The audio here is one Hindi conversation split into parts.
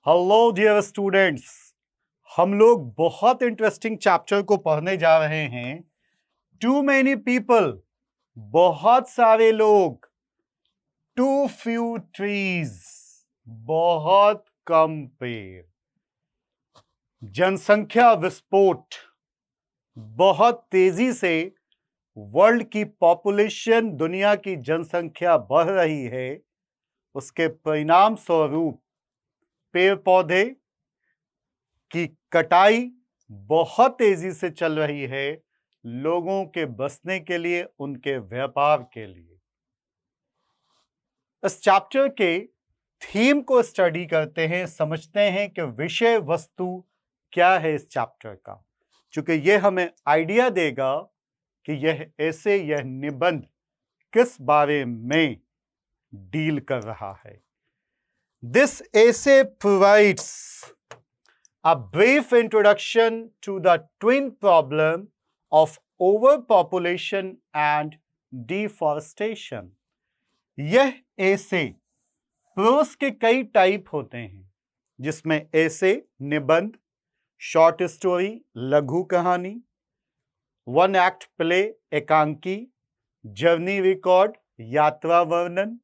हेलो डियर स्टूडेंट्स, हम लोग बहुत इंटरेस्टिंग चैप्टर को पढ़ने जा रहे हैं। टू मेनी पीपल, बहुत सारे लोग। टू फ्यू ट्रीज, बहुत कम पेड़। जनसंख्या विस्फोट, बहुत तेजी से वर्ल्ड की पॉपुलेशन, दुनिया की जनसंख्या बढ़ रही है। उसके परिणाम स्वरूप पेड़ पौधे की कटाई बहुत तेजी से चल रही है, लोगों के बसने के लिए, उनके व्यापार के लिए। इस चैप्टर के थीम को स्टडी करते हैं, समझते हैं कि विषय वस्तु क्या है इस चैप्टर का, क्योंकि यह हमें आइडिया देगा कि यह निबंध किस बारे में डील कर रहा है। This essay provides a brief introduction to the twin problem of overpopulation and deforestation. यह ऐसे प्रोस के कई टाइप होते हैं, जिसमें ऐसे निबंध, शॉर्ट स्टोरी, लघु कहानी, वन एक्ट प्ले, एकांकी, जर्नी रिकॉर्ड, यात्रा वर्णन।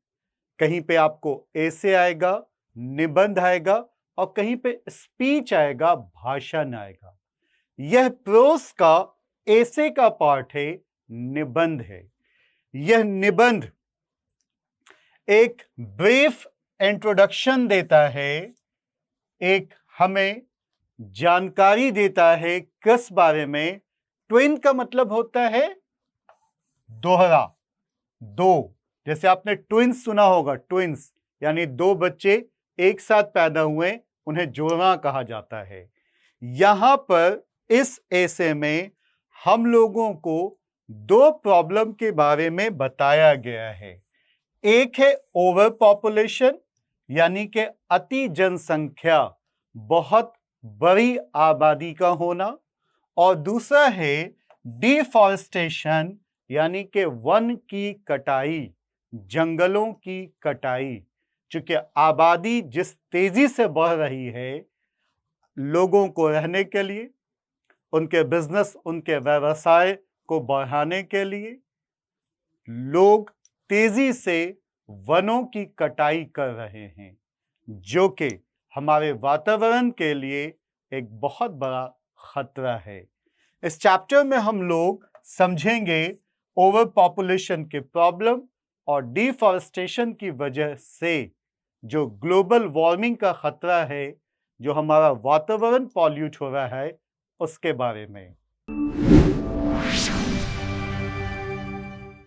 कहीं पे आपको ऐसे आएगा, निबंध आएगा और कहीं पे स्पीच आएगा, भाषण आएगा। यह प्रोस का ऐसे का पार्ट है, निबंध है। यह निबंध एक ब्रीफ इंट्रोडक्शन देता है, एक हमें जानकारी देता है किस बारे में। ट्विन का मतलब होता है दोहरा, दो। जैसे आपने ट्विंस सुना होगा, ट्विंस यानी दो बच्चे एक साथ पैदा हुए, उन्हें जोड़ना कहा जाता है। यहां पर इस ऐसे में हम लोगों को दो प्रॉब्लम के बारे में बताया गया है। एक है ओवर पॉपुलेशन, यानी कि अति जनसंख्या, बहुत बड़ी आबादी का होना, और दूसरा है डिफॉरेस्टेशन, यानी कि वन की कटाई, जंगलों की कटाई। चूंकि आबादी जिस तेजी से बढ़ रही है, लोगों को रहने के लिए, उनके बिजनेस, उनके व्यवसाय को बढ़ाने के लिए लोग तेजी से वनों की कटाई कर रहे हैं, जो कि हमारे वातावरण के लिए एक बहुत बड़ा खतरा है। इस चैप्टर में हम लोग समझेंगे ओवर पॉपुलेशन के प्रॉब्लम और डिफॉरेस्टेशन की वजह से जो ग्लोबल वार्मिंग का खतरा है, जो हमारा वातावरण पॉल्यूट हो रहा है, उसके बारे में।